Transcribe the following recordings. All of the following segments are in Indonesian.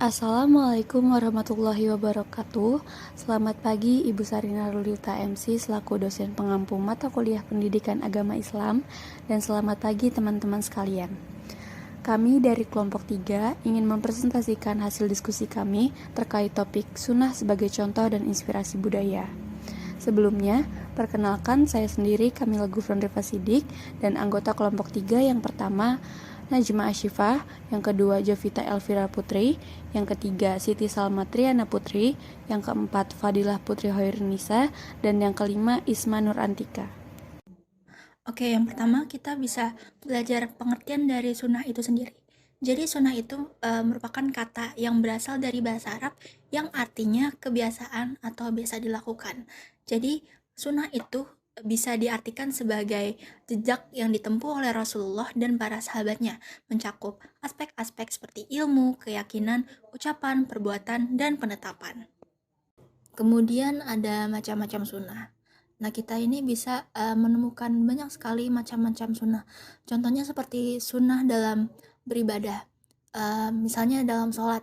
Assalamualaikum warahmatullahi wabarakatuh. Selamat pagi Ibu Sarina Rulita MC selaku dosen pengampu mata kuliah Pendidikan Agama Islam, dan selamat pagi teman-teman sekalian. Kami dari kelompok 3 ingin mempresentasikan hasil diskusi kami terkait topik sunnah sebagai contoh dan inspirasi budaya. Sebelumnya, perkenalkan saya sendiri Kamila Gufron Rifa Sidik dan anggota kelompok 3 yang pertama Najma Asyifah, yang kedua Jovita Elvira Putri, yang ketiga Siti Salma Triana Putri, yang keempat Fadilah Putri Hoirunisa, dan yang kelima Isma Nur Antika. Oke, yang pertama kita bisa belajar pengertian dari sunnah itu sendiri. Jadi sunnah itu merupakan kata yang berasal dari bahasa Arab yang artinya kebiasaan atau biasa dilakukan. Jadi sunnah itu bisa diartikan sebagai jejak yang ditempuh oleh Rasulullah dan para sahabatnya, mencakup aspek-aspek seperti ilmu, keyakinan, ucapan, perbuatan, dan penetapan. Kemudian ada macam-macam sunnah. Nah, kita ini bisa menemukan banyak sekali macam-macam sunnah. Contohnya seperti sunnah dalam beribadah. Misalnya dalam sholat.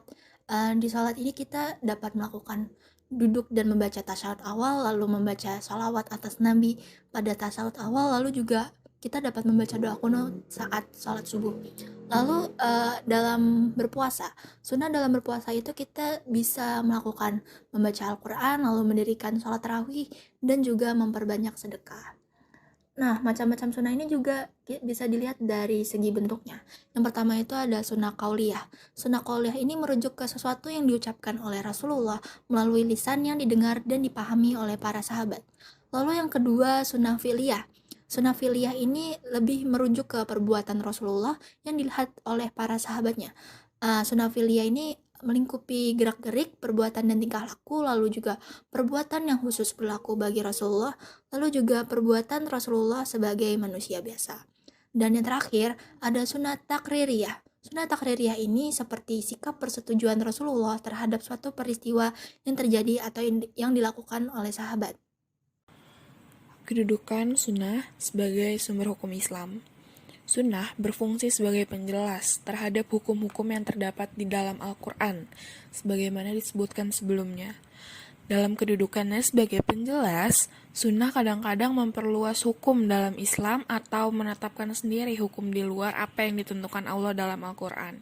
Di sholat ini kita dapat melakukan duduk dan membaca tasyahud awal, lalu membaca sholawat atas Nabi pada tasyahud awal, lalu juga kita dapat membaca doa kunut saat sholat subuh. Lalu dalam berpuasa, sunnah dalam berpuasa itu kita bisa melakukan membaca Al-Quran, lalu mendirikan sholat tarawih, dan juga memperbanyak sedekah. Nah, macam-macam sunnah ini juga bisa dilihat dari segi bentuknya. Yang pertama itu ada sunnah qauliyah. Sunnah qauliyah ini merujuk ke sesuatu yang diucapkan oleh Rasulullah melalui lisan yang didengar dan dipahami oleh para sahabat. Lalu yang kedua, sunnah fi'liyah. Sunnah fi'liyah ini lebih merujuk ke perbuatan Rasulullah yang dilihat oleh para sahabatnya. Sunnah fi'liyah ini melingkupi gerak-gerik, perbuatan dan tingkah laku, lalu juga perbuatan yang khusus berlaku bagi Rasulullah, lalu juga perbuatan Rasulullah sebagai manusia biasa. Dan yang terakhir, ada sunat takririyah. Sunat takririyah ini seperti sikap persetujuan Rasulullah terhadap suatu peristiwa yang terjadi atau yang dilakukan oleh sahabat. Kedudukan sunnah sebagai sumber hukum Islam. Sunnah berfungsi sebagai penjelas terhadap hukum-hukum yang terdapat di dalam Al-Quran, sebagaimana disebutkan sebelumnya. Dalam kedudukannya sebagai penjelas, sunnah kadang-kadang memperluas hukum dalam Islam atau menetapkan sendiri hukum di luar apa yang ditentukan Allah dalam Al-Quran.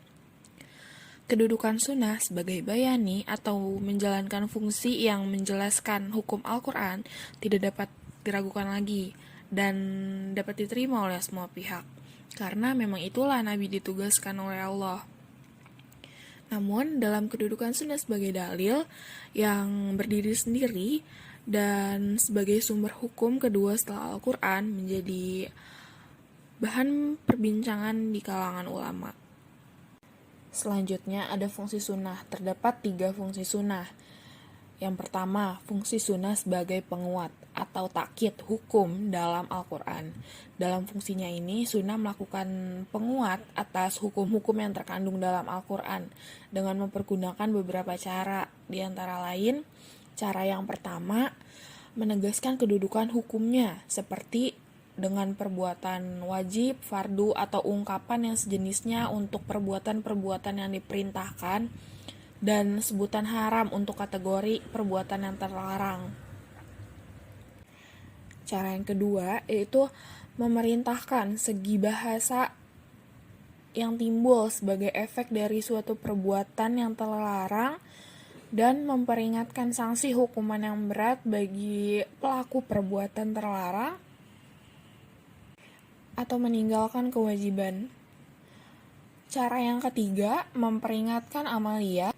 Kedudukan sunnah sebagai bayani atau menjalankan fungsi yang menjelaskan hukum Al-Quran tidak dapat diragukan lagi dan dapat diterima oleh semua pihak, karena memang itulah Nabi ditugaskan oleh Allah. Namun, dalam kedudukan sunnah sebagai dalil yang berdiri sendiri dan sebagai sumber hukum kedua setelah Al-Quran menjadi bahan perbincangan di kalangan ulama. Selanjutnya ada fungsi sunnah. Terdapat 3 fungsi sunnah. Yang pertama, fungsi sunnah sebagai penguat atau takyid hukum dalam Al-Quran. Dalam fungsinya ini, sunnah melakukan penguat atas hukum-hukum yang terkandung dalam Al-Quran dengan mempergunakan beberapa cara. Di antara lain, cara yang pertama, menegaskan kedudukan hukumnya, seperti dengan perbuatan wajib, fardu, atau ungkapan yang sejenisnya untuk perbuatan-perbuatan yang diperintahkan, dan sebutan haram untuk kategori perbuatan yang terlarang. Cara yang kedua yaitu memerintahkan segi bahasa yang timbul sebagai efek dari suatu perbuatan yang terlarang dan memperingatkan sanksi hukuman yang berat bagi pelaku perbuatan terlarang atau meninggalkan kewajiban. Cara yang ketiga, memperingatkan amalia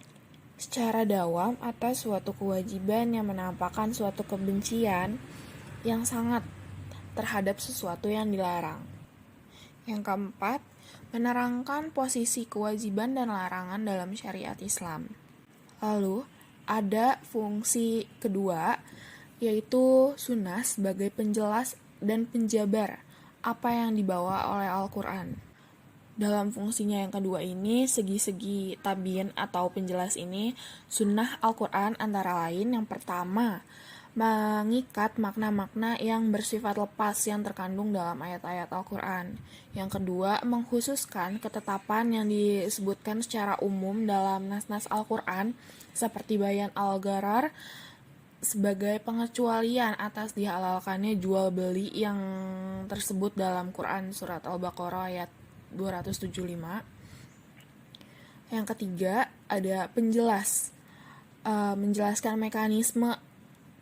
secara dawam atas suatu kewajiban yang menampakkan suatu kebencian yang sangat terhadap sesuatu yang dilarang. Yang keempat, menerangkan posisi kewajiban dan larangan dalam syariat Islam. Lalu, ada fungsi kedua, yaitu sunnah sebagai penjelas dan penjabar apa yang dibawa oleh Al-Quran. Dalam fungsinya yang kedua ini, segi-segi tabyin atau penjelas ini, sunnah Al-Quran antara lain yang pertama, mengikat makna-makna yang bersifat lepas yang terkandung dalam ayat-ayat Al-Quran. Yang kedua, mengkhususkan ketetapan yang disebutkan secara umum dalam nas-nas Al-Quran seperti bayan al-gharar sebagai pengecualian atas dihalalkannya jual beli yang tersebut dalam Quran surat Al-Baqarah ayat 275. Yang ketiga, ada menjelaskan mekanisme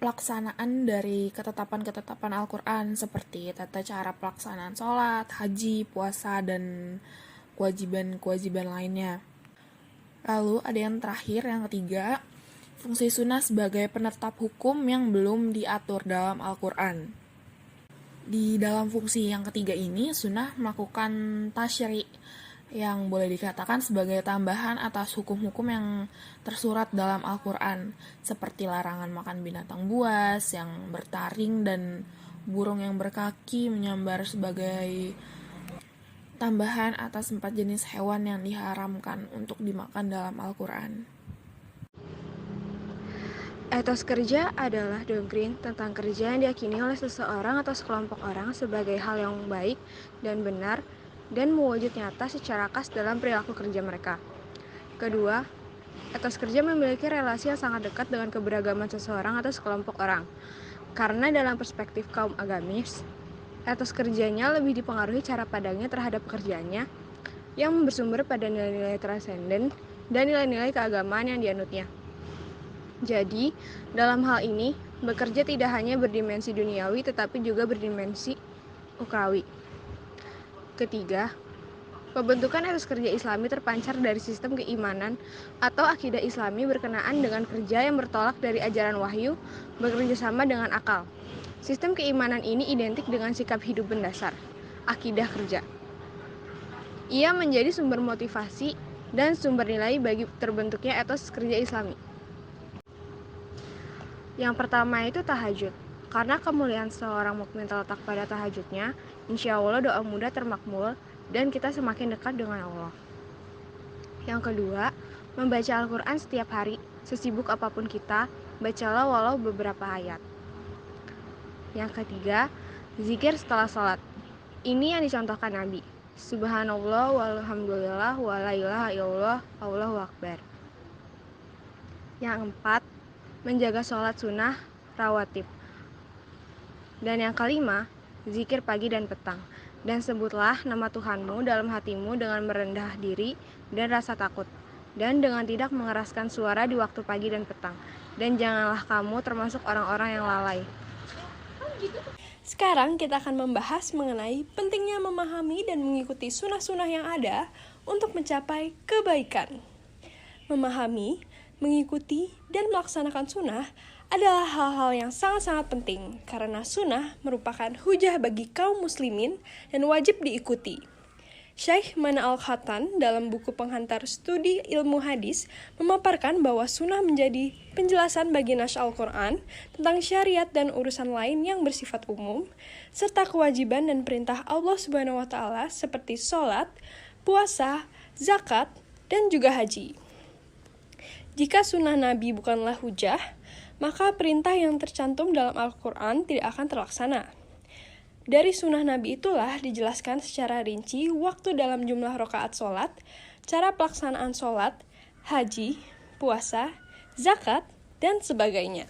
pelaksanaan dari ketetapan-ketetapan Al-Quran seperti tata cara pelaksanaan sholat, haji, puasa, dan kewajiban-kewajiban lainnya. Lalu ada yang terakhir, yang ketiga, fungsi sunnah sebagai penetap hukum yang belum diatur dalam Al-Quran. Di dalam fungsi yang ketiga ini, sunnah melakukan tasyri' yang boleh dikatakan sebagai tambahan atas hukum-hukum yang tersurat dalam Al-Quran, seperti larangan makan binatang buas yang bertaring dan burung yang berkaki menyambar sebagai tambahan atas 4 jenis hewan yang diharamkan untuk dimakan dalam Al-Quran. Etos kerja adalah doktrin tentang kerja yang diyakini oleh seseorang atau sekelompok orang sebagai hal yang baik dan benar dan mewujud nyata secara khas dalam perilaku kerja mereka. Kedua, etos kerja memiliki relasi yang sangat dekat dengan keberagaman seseorang atau sekelompok orang. Karena dalam perspektif kaum agamis, etos kerjanya lebih dipengaruhi cara pandangnya terhadap pekerjaannya yang bersumber pada nilai-nilai transenden dan nilai-nilai keagamaan yang dianutnya. Jadi, dalam hal ini, bekerja tidak hanya berdimensi duniawi tetapi juga berdimensi ukrawi. Ketiga, pembentukan etos kerja Islami terpancar dari sistem keimanan atau akidah Islami berkenaan dengan kerja yang bertolak dari ajaran wahyu, bekerja sama dengan akal. Sistem keimanan ini identik dengan sikap hidup mendasar, akidah kerja. Ia menjadi sumber motivasi dan sumber nilai bagi terbentuknya etos kerja Islami. Yang pertama itu tahajud. Karena kemuliaan seorang mukmin terletak pada tahajudnya, insya Allah doa mudah termakbul dan kita semakin dekat dengan Allah. Yang kedua, membaca Al-Quran setiap hari, sesibuk apapun kita, bacalah walau beberapa ayat. Yang ketiga, zikir setelah sholat. Ini yang dicontohkan Nabi. Subhanallah walhamdulillah wa la ilaha illallah Allahu akbar. Yang keempat, menjaga sholat sunnah rawatib. Dan yang kelima, zikir pagi dan petang. Dan sebutlah nama Tuhanmu dalam hatimu dengan merendah diri dan rasa takut. Dan dengan tidak mengeraskan suara di waktu pagi dan petang. Dan janganlah kamu termasuk orang-orang yang lalai. Sekarang kita akan membahas mengenai pentingnya memahami dan mengikuti sunnah-sunnah yang ada untuk mencapai kebaikan. Memahami, mengikuti, dan melaksanakan sunnah adalah hal-hal yang sangat-sangat penting karena sunnah merupakan hujah bagi kaum muslimin dan wajib diikuti. Syekh Mana Al-Khatan dalam buku Penghantar Studi Ilmu Hadis memaparkan bahwa sunnah menjadi penjelasan bagi nas Al-Quran tentang syariat dan urusan lain yang bersifat umum, serta kewajiban dan perintah Allah Subhanahu wa Ta'ala seperti sholat, puasa, zakat, dan juga haji. Jika sunnah Nabi bukanlah hujah, maka perintah yang tercantum dalam Al-Quran tidak akan terlaksana. Dari sunnah Nabi itulah dijelaskan secara rinci waktu dalam jumlah rakaat sholat, cara pelaksanaan sholat, haji, puasa, zakat, dan sebagainya.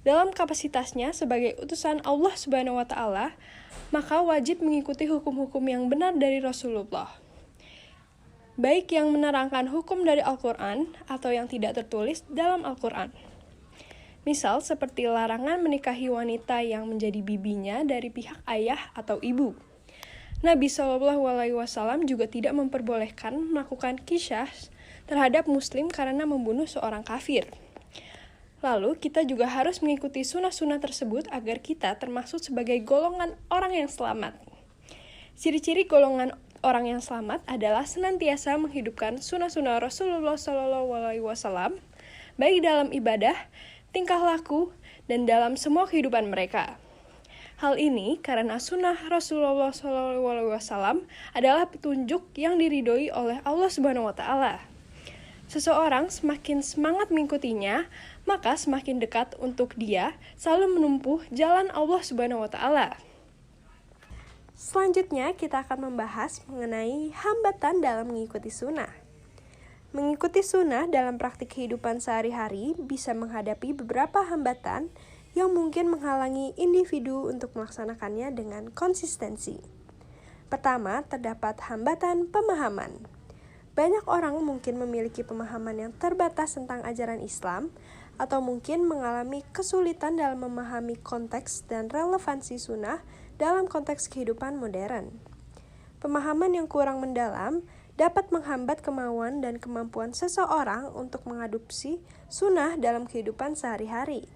Dalam kapasitasnya sebagai utusan Allah Subhanahu wa Ta'ala, maka wajib mengikuti hukum-hukum yang benar dari Rasulullah. Baik yang menerangkan hukum dari Al-Quran atau yang tidak tertulis dalam Al-Quran. Misal seperti larangan menikahi wanita yang menjadi bibinya dari pihak ayah atau ibu. Nabi SAW juga tidak memperbolehkan melakukan kisah terhadap muslim karena membunuh seorang kafir. Lalu kita juga harus mengikuti sunnah-sunnah tersebut agar kita termasuk sebagai golongan orang yang selamat. Ciri-ciri golongan orang yang selamat adalah senantiasa menghidupkan sunnah-sunnah Rasulullah SAW, baik dalam ibadah, tingkah laku, dan dalam semua kehidupan mereka. Hal ini karena sunnah Rasulullah SAW adalah petunjuk yang diridhoi oleh Allah Subhanahu wa Ta'ala. Seseorang semakin semangat mengikutinya, maka semakin dekat untuk dia selalu menempuh jalan Allah Subhanahu wa Ta'ala. Selanjutnya, kita akan membahas mengenai hambatan dalam mengikuti sunnah. Mengikuti sunnah dalam praktik kehidupan sehari-hari bisa menghadapi beberapa hambatan yang mungkin menghalangi individu untuk melaksanakannya dengan konsistensi. Pertama, terdapat hambatan pemahaman. Banyak orang mungkin memiliki pemahaman yang terbatas tentang ajaran Islam, atau mungkin mengalami kesulitan dalam memahami konteks dan relevansi sunnah dalam konteks kehidupan modern. Pemahaman yang kurang mendalam dapat menghambat kemauan dan kemampuan seseorang untuk mengadopsi sunnah dalam kehidupan sehari-hari.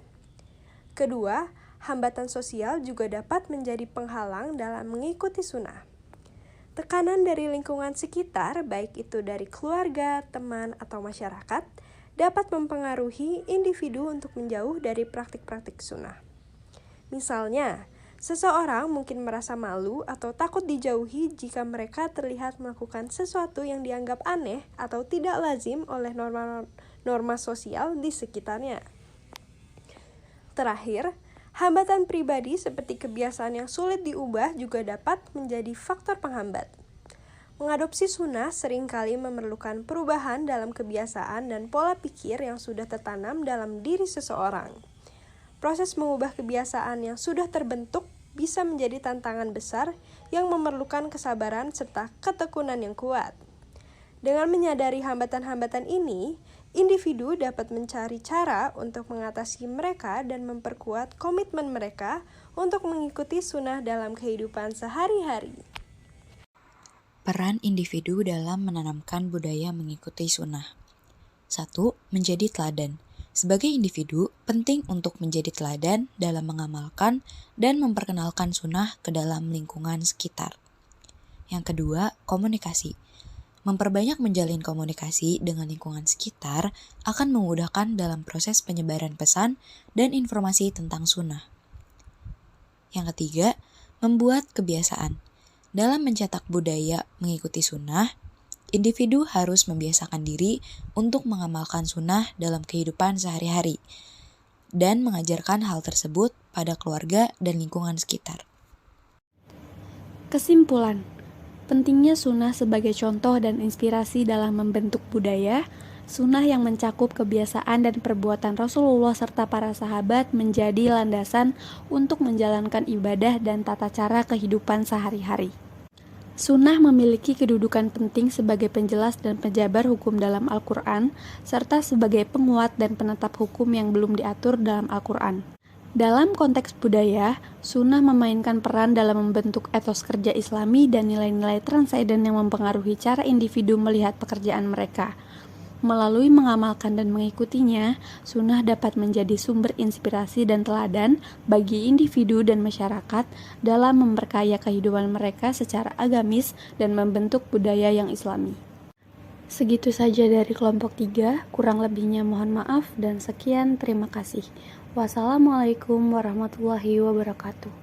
Kedua, hambatan sosial juga dapat menjadi penghalang dalam mengikuti sunnah. Tekanan dari lingkungan sekitar, baik itu dari keluarga, teman, atau masyarakat, dapat mempengaruhi individu untuk menjauh dari praktik-praktik sunnah. Misalnya, seseorang mungkin merasa malu atau takut dijauhi jika mereka terlihat melakukan sesuatu yang dianggap aneh atau tidak lazim oleh norma sosial di sekitarnya. Terakhir, hambatan pribadi seperti kebiasaan yang sulit diubah juga dapat menjadi faktor penghambat. Mengadopsi sunnah seringkali memerlukan perubahan dalam kebiasaan dan pola pikir yang sudah tertanam dalam diri seseorang. Proses mengubah kebiasaan yang sudah terbentuk bisa menjadi tantangan besar yang memerlukan kesabaran serta ketekunan yang kuat. Dengan menyadari hambatan-hambatan ini, individu dapat mencari cara untuk mengatasi mereka dan memperkuat komitmen mereka untuk mengikuti sunnah dalam kehidupan sehari-hari. Peran individu dalam menanamkan budaya mengikuti sunnah. 1. Menjadi teladan. Sebagai individu, penting untuk menjadi teladan dalam mengamalkan dan memperkenalkan sunnah ke dalam lingkungan sekitar. Yang kedua, komunikasi. Memperbanyak menjalin komunikasi dengan lingkungan sekitar akan memudahkan dalam proses penyebaran pesan dan informasi tentang sunnah. Yang ketiga, membuat kebiasaan. Dalam mencetak budaya mengikuti sunnah, individu harus membiasakan diri untuk mengamalkan sunnah dalam kehidupan sehari-hari dan mengajarkan hal tersebut pada keluarga dan lingkungan sekitar. Kesimpulan, pentingnya sunnah sebagai contoh dan inspirasi dalam membentuk budaya. Sunnah yang mencakup kebiasaan dan perbuatan Rasulullah serta para sahabat menjadi landasan untuk menjalankan ibadah dan tata cara kehidupan sehari-hari. Sunnah memiliki kedudukan penting sebagai penjelas dan penjabar hukum dalam Al-Quran, serta sebagai penguat dan penetap hukum yang belum diatur dalam Al-Quran. Dalam konteks budaya, sunnah memainkan peran dalam membentuk etos kerja Islami dan nilai-nilai transenden yang mempengaruhi cara individu melihat pekerjaan mereka. Melalui mengamalkan dan mengikutinya, sunnah dapat menjadi sumber inspirasi dan teladan bagi individu dan masyarakat dalam memperkaya kehidupan mereka secara agamis dan membentuk budaya yang islami. Segitu saja dari kelompok 3, kurang lebihnya mohon maaf dan sekian terima kasih. Wassalamualaikum warahmatullahi wabarakatuh.